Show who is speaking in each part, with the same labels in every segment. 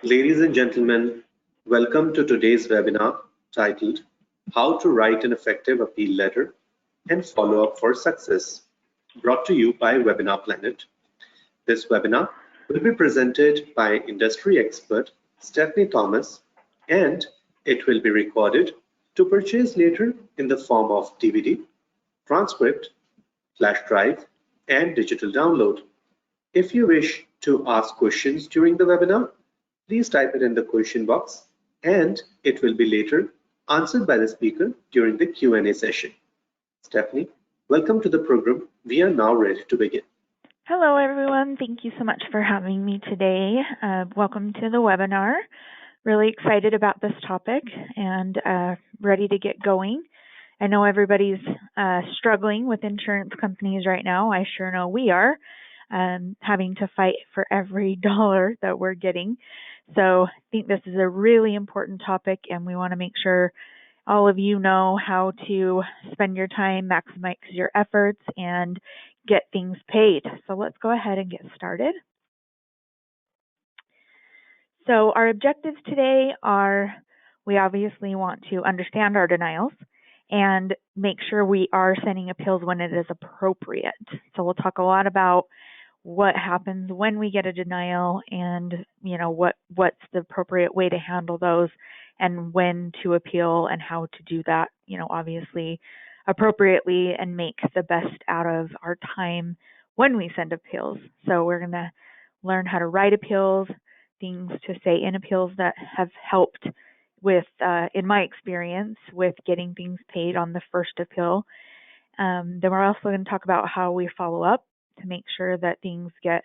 Speaker 1: Ladies and gentlemen, welcome to today's webinar titled How to Write an Effective Appeal Letter and Follow Up for Success, brought to you by Webinar Planet. This webinar will be presented by industry expert Stephanie Thomas, and it will be recorded to purchase later in the form of DVD, transcript, flash drive, and digital download. If you wish to ask questions during the webinar, please type it in the question box and it will be later answered by the speaker during the Q&A session. Stephanie, welcome to the program. We are now ready to begin.
Speaker 2: Hello, everyone. Thank you so much for having me today. Welcome to the webinar. Really excited about this topic and ready to get going. I know everybody's struggling with insurance companies right now. I sure know we are, having to fight for every dollar that we're getting. So I think this is a really important topic, and we want to make sure all of you know how to spend your time, maximize your efforts, and get things paid. So let's go ahead and get started. So our objectives today are, we obviously want to understand our denials and make sure we are sending appeals when it is appropriate. So we'll talk a lot about what happens when we get a denial and what's the appropriate way to handle those and when to appeal and how to do that, obviously appropriately and make the best out of our time when we send appeals. So we're going to learn how to write appeals, things to say in appeals that have helped with, in my experience, with getting things paid on the first appeal. Then we're also going to talk about how we follow up to make sure that things get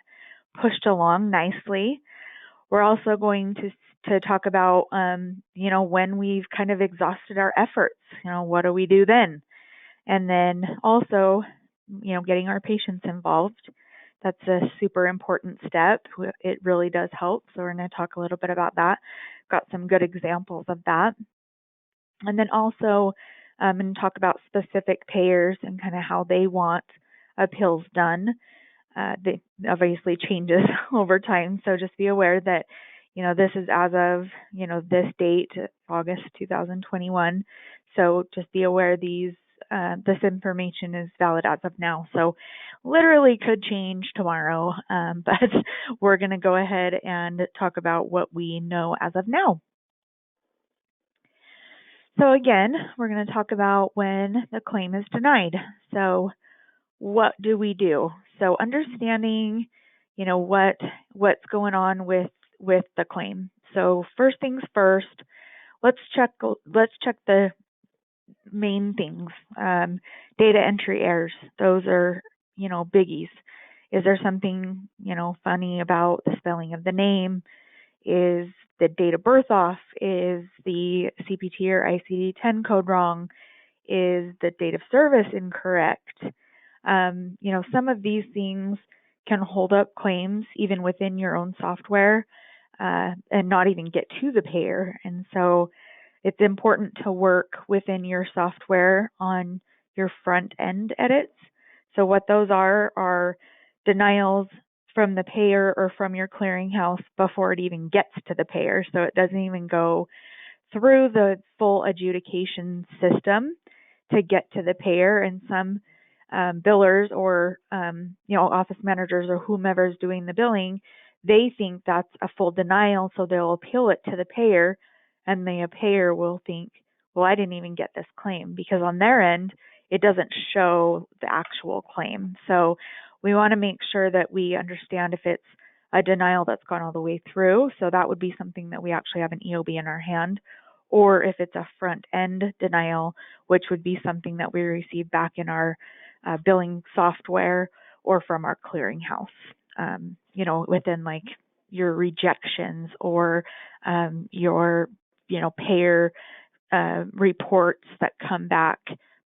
Speaker 2: pushed along nicely. We're also going to talk about, when we've kind of exhausted our efforts, what do we do then? And then also, getting our patients involved. That's a super important step. It really does help. So we're going to talk a little bit about that. Got some good examples of that. And then also, I'm going to talk about specific payers and kind of how they want appeals done. They obviously changes over time, so just be aware that this is as of this date, August 2021. So just be aware this information is valid as of now. So literally could change tomorrow, but we're going to go ahead and talk about what we know as of now. So again, we're going to talk about when the claim is denied. So what do we do? So understanding, what's going on with the claim. So first things first, let's check the main things. Data entry errors. Those are, biggies. Is there something, funny about the spelling of the name? Is the date of birth off? Is the CPT or ICD-10 code wrong? Is the date of service incorrect? Some of these things can hold up claims even within your own software and not even get to the payer. And so it's important to work within your software on your front end edits. So what those are denials from the payer or from your clearinghouse before it even gets to the payer. So it doesn't even go through the full adjudication system to get to the payer. And some billers or office managers or whomever is doing the billing, they think that's a full denial, so they'll appeal it to the payer, and the payer will think, well, I didn't even get this claim, because on their end it doesn't show the actual claim. So we want to make sure that we understand if it's a denial that's gone all the way through. So that would be something that we actually have an EOB in our hand, or if it's a front end denial, which would be something that we receive back in our billing software or from our clearinghouse, within like your rejections or your, payer reports that come back,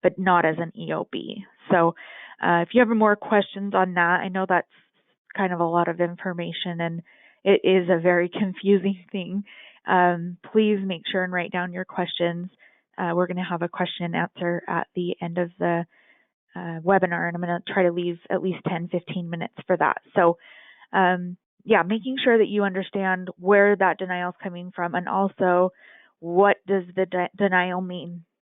Speaker 2: but not as an EOB. So if you have more questions on that, I know that's kind of a lot of information and it is a very confusing thing. Please make sure and write down your questions. We're going to have a question and answer at the end of the webinar, and I'm going to try to leave at least 10-15 minutes for that. So yeah, making sure that you understand where that denial is coming from, and also what does the denial mean.